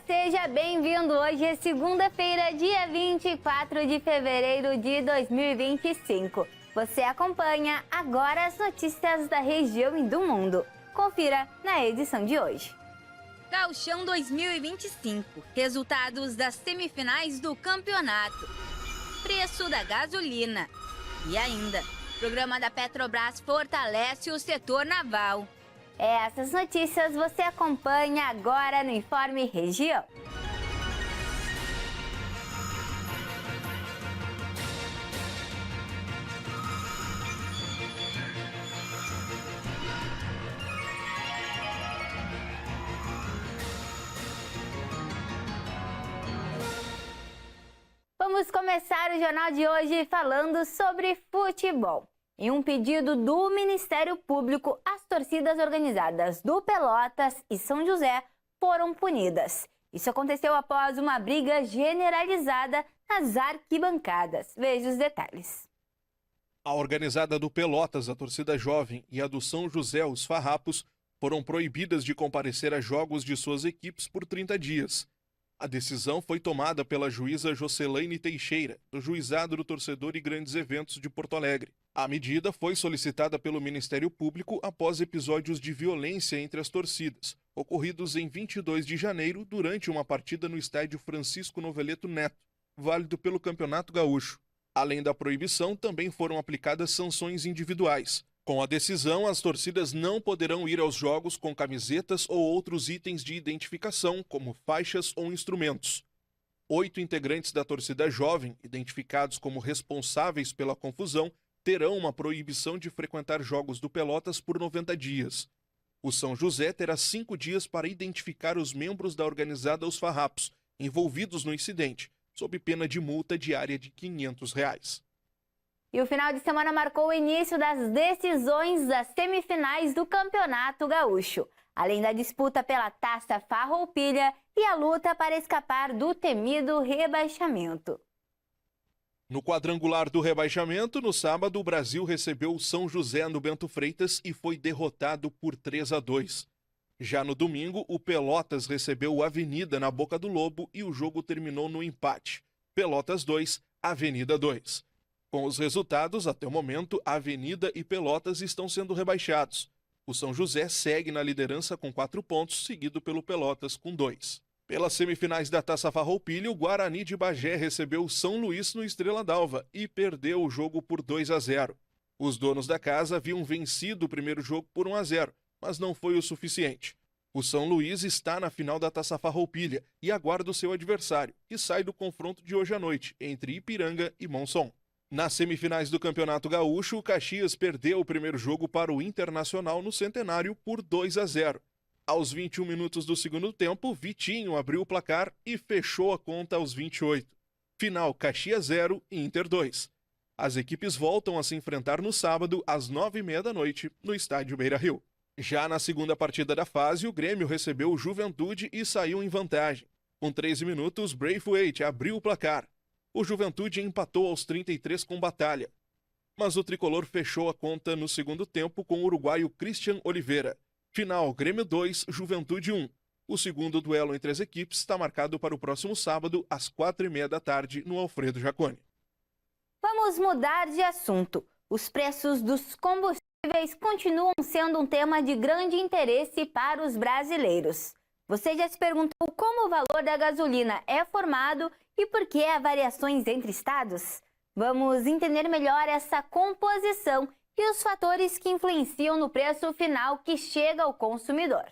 seja bem-vindo! Hoje é segunda-feira, dia 24 de fevereiro de 2025. Você acompanha agora as notícias da região e do mundo. Confira na edição de hoje. Gauchão 2025. Resultados das semifinais do campeonato. Preço da gasolina. E ainda, o programa da Petrobras fortalece o setor naval. Essas notícias você acompanha agora no Informe Região. Vamos começar o jornal de hoje falando sobre futebol. Em um pedido do Ministério Público, as torcidas organizadas do Pelotas e São José foram punidas. Isso aconteceu após uma briga generalizada nas arquibancadas. Veja os detalhes. A organizada do Pelotas, a torcida jovem, e a do São José, os Farrapos, foram proibidas de comparecer a jogos de suas equipes por 30 dias. A decisão foi tomada pela juíza Jocelaine Teixeira, do Juizado do Torcedor e Grandes Eventos de Porto Alegre. A medida foi solicitada pelo Ministério Público após episódios de violência entre as torcidas, ocorridos em 22 de janeiro durante uma partida no estádio Francisco Noveleto Neto, válido pelo Campeonato Gaúcho. Além da proibição, também foram aplicadas sanções individuais. Com a decisão, as torcidas não poderão ir aos jogos com camisetas ou outros itens de identificação, como faixas ou instrumentos. 8 integrantes da torcida jovem, identificados como responsáveis pela confusão, terão uma proibição de frequentar jogos do Pelotas por 90 dias. O São José terá 5 dias para identificar os membros da organizada Os Farrapos, envolvidos no incidente, sob pena de multa diária de R$ 500. E o final de semana marcou o início das decisões das semifinais do Campeonato Gaúcho, além da disputa pela Taça Farroupilha e a luta para escapar do temido rebaixamento. No quadrangular do rebaixamento, no sábado, o Brasil recebeu o São José no Bento Freitas e foi derrotado por 3-2. Já no domingo, o Pelotas recebeu o Avenida na Boca do Lobo e o jogo terminou no empate. Pelotas 2, Avenida 2. Com os resultados, até o momento, Avenida e Pelotas estão sendo rebaixados. O São José segue na liderança com 4 pontos, seguido pelo Pelotas com 2. Pelas semifinais da Taça Farroupilha, o Guarani de Bagé recebeu o São Luís no Estrela d'Alva e perdeu o jogo por 2-0. Os donos da casa haviam vencido o primeiro jogo por 1-0, mas não foi o suficiente. O São Luís está na final da Taça Farroupilha e aguarda o seu adversário, que sai do confronto de hoje à noite entre Ipiranga e Monson. Nas semifinais do Campeonato Gaúcho, o Caxias perdeu o primeiro jogo para o Internacional no Centenário por 2-0. Aos 21 minutos do segundo tempo, Vitinho abriu o placar e fechou a conta aos 28. Final Caxias 0 e Inter 2. As equipes voltam a se enfrentar no sábado, às 9h30 da noite, no estádio Beira-Rio. Já na segunda partida da fase, o Grêmio recebeu o Juventude e saiu em vantagem. Com 13 minutos, Braithwaite abriu o placar. O Juventude empatou aos 33 com Batalha. Mas o tricolor fechou a conta no segundo tempo com o uruguaio Christian Oliveira. Final Grêmio 2, Juventude 1. O segundo duelo entre as equipes está marcado para o próximo sábado, às 4h30 da tarde, no Alfredo Jaconi. Vamos mudar de assunto. Os preços dos combustíveis continuam sendo um tema de grande interesse para os brasileiros. Você já se perguntou como o valor da gasolina é formado e por que há variações entre estados? Vamos entender melhor essa composição e os fatores que influenciam no preço final que chega ao consumidor.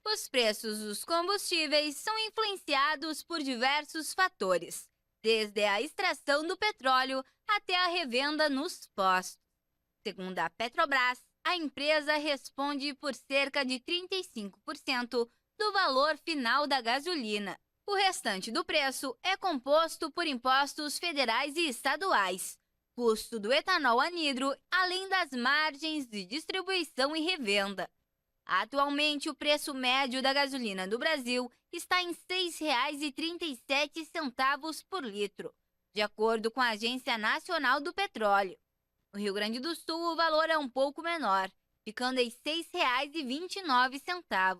Os preços dos combustíveis são influenciados por diversos fatores, desde a extração do petróleo até a revenda nos postos. Segundo a Petrobras, a empresa responde por cerca de 35% do valor final da gasolina. O restante do preço é composto por impostos federais e estaduais, custo do etanol anidro, além das margens de distribuição e revenda. Atualmente, o preço médio da gasolina do Brasil está em R$ 6,37 por litro, de acordo com a Agência Nacional do Petróleo. No Rio Grande do Sul, o valor é um pouco menor, ficando em R$ 6,29.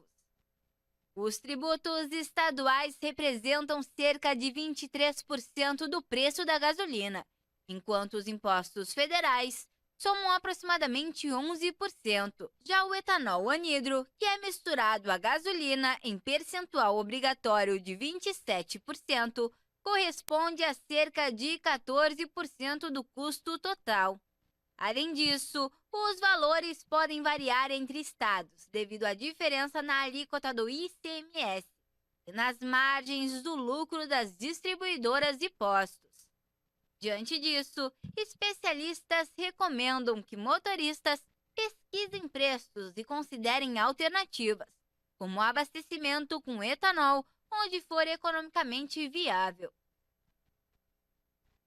Os tributos estaduais representam cerca de 23% do preço da gasolina, enquanto os impostos federais somam aproximadamente 11%. Já o etanol anidro, que é misturado à gasolina em percentual obrigatório de 27%, corresponde a cerca de 14% do custo total. Além disso, os valores podem variar entre estados, devido à diferença na alíquota do ICMS e nas margens do lucro das distribuidoras de postos. Diante disso, especialistas recomendam que motoristas pesquisem preços e considerem alternativas, como o abastecimento com etanol, onde for economicamente viável.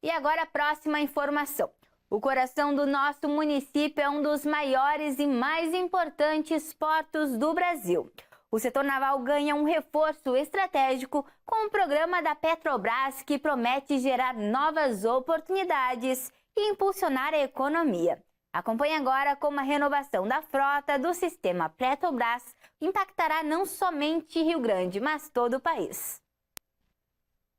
E agora a próxima informação. O coração do nosso município é um dos maiores e mais importantes portos do Brasil. O setor naval ganha um reforço estratégico com o programa da Petrobras, que promete gerar novas oportunidades e impulsionar a economia. Acompanhe agora como a renovação da frota do sistema Petrobras impactará não somente Rio Grande, mas todo o país.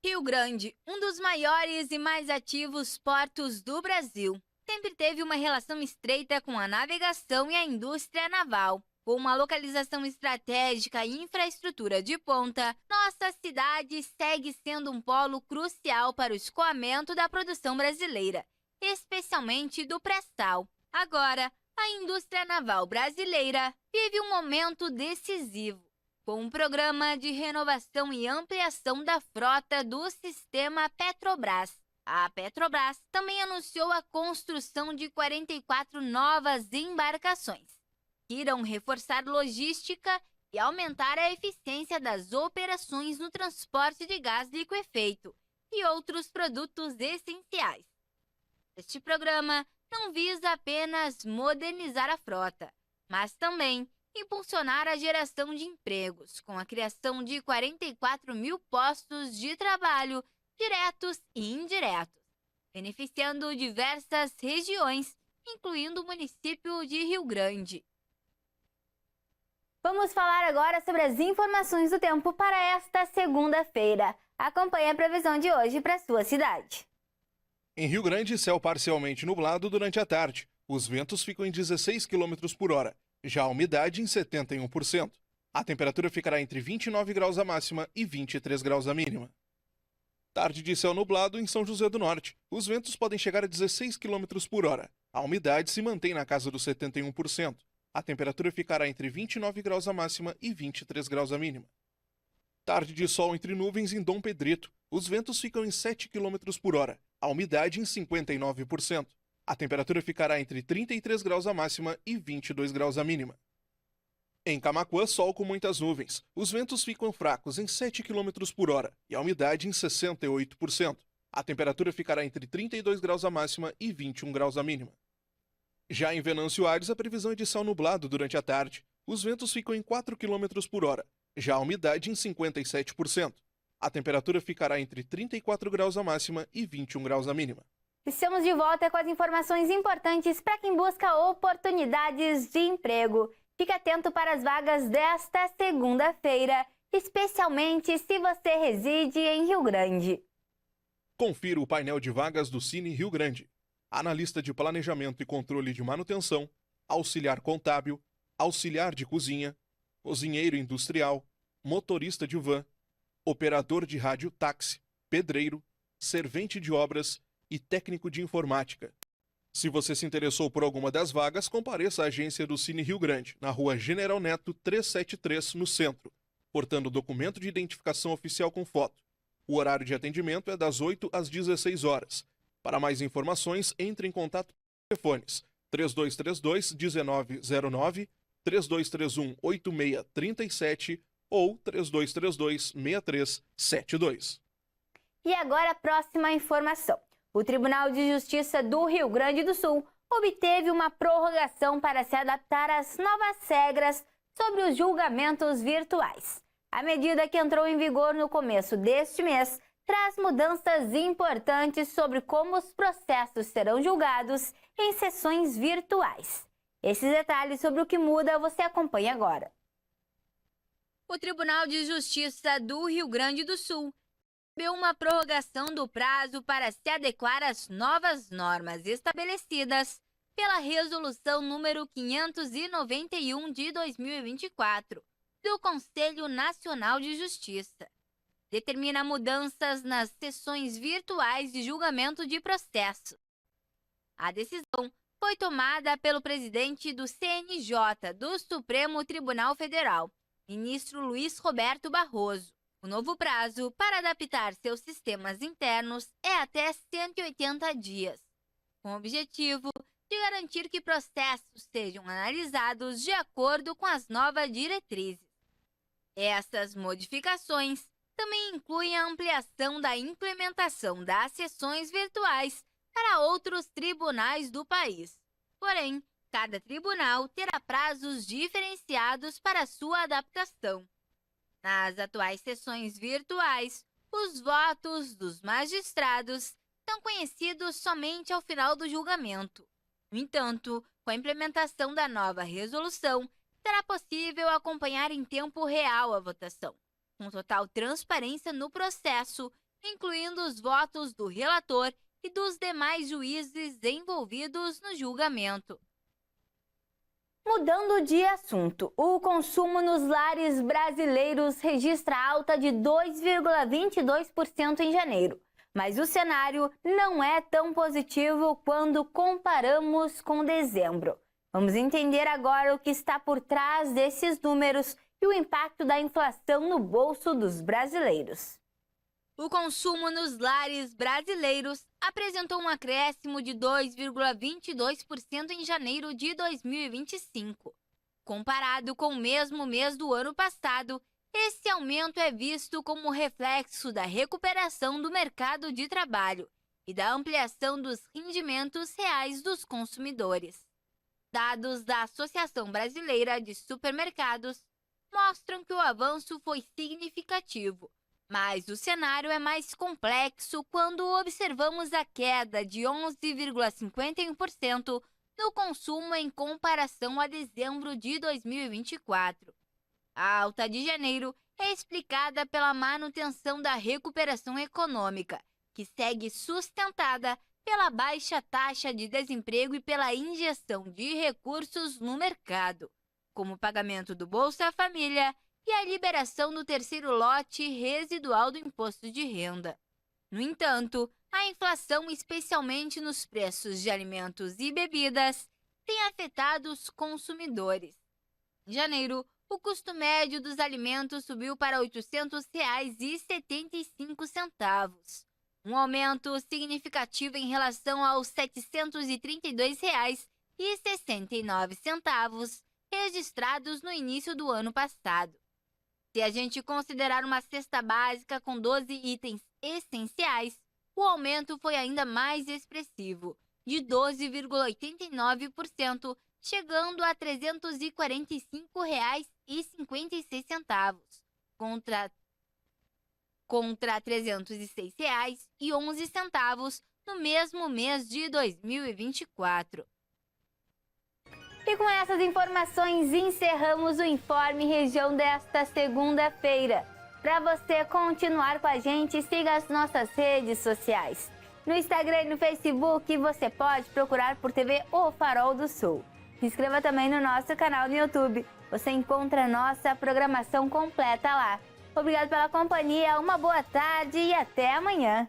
Rio Grande, um dos maiores e mais ativos portos do Brasil, sempre teve uma relação estreita com a navegação e a indústria naval. Com uma localização estratégica e infraestrutura de ponta, nossa cidade segue sendo um polo crucial para o escoamento da produção brasileira, especialmente do pré-sal. Agora, a indústria naval brasileira vive um momento decisivo, com um programa de renovação e ampliação da frota do sistema Petrobras. A Petrobras também anunciou a construção de 44 novas embarcações, que irão reforçar logística e aumentar a eficiência das operações no transporte de gás liquefeito e outros produtos essenciais. Este programa não visa apenas modernizar a frota, mas também impulsionar a geração de empregos, com a criação de 44 mil postos de trabalho diretos e indiretos, beneficiando diversas regiões, incluindo o município de Rio Grande. Vamos falar agora sobre as informações do tempo para esta segunda-feira. Acompanhe a previsão de hoje para a sua cidade. Em Rio Grande, céu parcialmente nublado durante a tarde. Os ventos ficam em 16 km por hora. Já a umidade em 71%. A temperatura ficará entre 29 graus a máxima e 23 graus a mínima. Tarde de céu nublado em São José do Norte. Os ventos podem chegar a 16 km por hora. A umidade se mantém na casa dos 71%. A temperatura ficará entre 29 graus a máxima e 23 graus a mínima. Tarde de sol entre nuvens em Dom Pedrito. Os ventos ficam em 7 km por hora. A umidade em 59%. A temperatura ficará entre 33 graus a máxima e 22 graus a mínima. Em Camaquã, sol com muitas nuvens. Os ventos ficam fracos em 7 km por hora e a umidade em 68%. A temperatura ficará entre 32 graus a máxima e 21 graus a mínima. Já em Venâncio Aires, a previsão é de céu nublado durante a tarde. Os ventos ficam em 4 km por hora. Já a umidade em 57%. A temperatura ficará entre 34 graus a máxima e 21 graus a mínima. Estamos de volta com as informações importantes para quem busca oportunidades de emprego. Fique atento para as vagas desta segunda-feira, especialmente se você reside em Rio Grande. Confira o painel de vagas do Cine Rio Grande. Analista de Planejamento e Controle de Manutenção, auxiliar contábil, auxiliar de cozinha, cozinheiro industrial, motorista de van, operador de rádio táxi, pedreiro, servente de obras e técnico de informática. Se você se interessou por alguma das vagas, compareça à agência do Cine Rio Grande, na rua General Neto 373, no centro, portando documento de identificação oficial com foto. O horário de atendimento é das 8 às 16 horas. Para mais informações, entre em contato com os telefones 3232-1909, 3231-8637 ou 3232-6372. E agora a próxima informação. O Tribunal de Justiça do Rio Grande do Sul obteve uma prorrogação para se adaptar às novas regras sobre os julgamentos virtuais. A medida, que entrou em vigor no começo deste mês, traz mudanças importantes sobre como os processos serão julgados em sessões virtuais. Esses detalhes sobre o que muda você acompanha agora. O Tribunal de Justiça do Rio Grande do Sul recebeu uma prorrogação do prazo para se adequar às novas normas estabelecidas pela Resolução número 591 de 2024 do Conselho Nacional de Justiça. Determina mudanças nas sessões virtuais de julgamento de processos. A decisão foi tomada pelo presidente do CNJ do Supremo Tribunal Federal, ministro Luiz Roberto Barroso. O novo prazo para adaptar seus sistemas internos é até 180 dias, com o objetivo de garantir que processos sejam analisados de acordo com as novas diretrizes. Essas modificações também incluem a ampliação da implementação das sessões virtuais para outros tribunais do país. Porém, cada tribunal terá prazos diferenciados para sua adaptação. Nas atuais sessões virtuais, os votos dos magistrados são conhecidos somente ao final do julgamento. No entanto, com a implementação da nova resolução, será possível acompanhar em tempo real a votação, com total transparência no processo, incluindo os votos do relator e dos demais juízes envolvidos no julgamento. Mudando de assunto, o consumo nos lares brasileiros registra alta de 2,22% em janeiro. Mas o cenário não é tão positivo quando comparamos com dezembro. Vamos entender agora o que está por trás desses números e o impacto da inflação no bolso dos brasileiros. O consumo nos lares brasileiros apresentou um acréscimo de 2,22% em janeiro de 2025. Comparado com o mesmo mês do ano passado, esse aumento é visto como reflexo da recuperação do mercado de trabalho e da ampliação dos rendimentos reais dos consumidores. Dados da Associação Brasileira de Supermercados mostram que o avanço foi significativo, mas o cenário é mais complexo quando observamos a queda de 11,51% no consumo em comparação a dezembro de 2024. A alta de janeiro é explicada pela manutenção da recuperação econômica, que segue sustentada pela baixa taxa de desemprego e pela injeção de recursos no mercado, como o pagamento do Bolsa Família e a liberação do terceiro lote residual do imposto de renda. No entanto, a inflação, especialmente nos preços de alimentos e bebidas, tem afetado os consumidores. Em janeiro, o custo médio dos alimentos subiu para R$ 800,75, um aumento significativo em relação aos R$ 732,69 registrados no início do ano passado. Se a gente considerar uma cesta básica com 12 itens essenciais, o aumento foi ainda mais expressivo, de 12,89%, chegando a R$ 345,56, contra R$ 306,11 no mesmo mês de 2024. E com essas informações encerramos o Informe Região desta segunda-feira. Para você continuar com a gente, siga as nossas redes sociais. No Instagram e no Facebook você pode procurar por TV O Farol do Sul. Se inscreva também no nosso canal no YouTube. Você encontra a nossa programação completa lá. Obrigado pela companhia, uma boa tarde e até amanhã.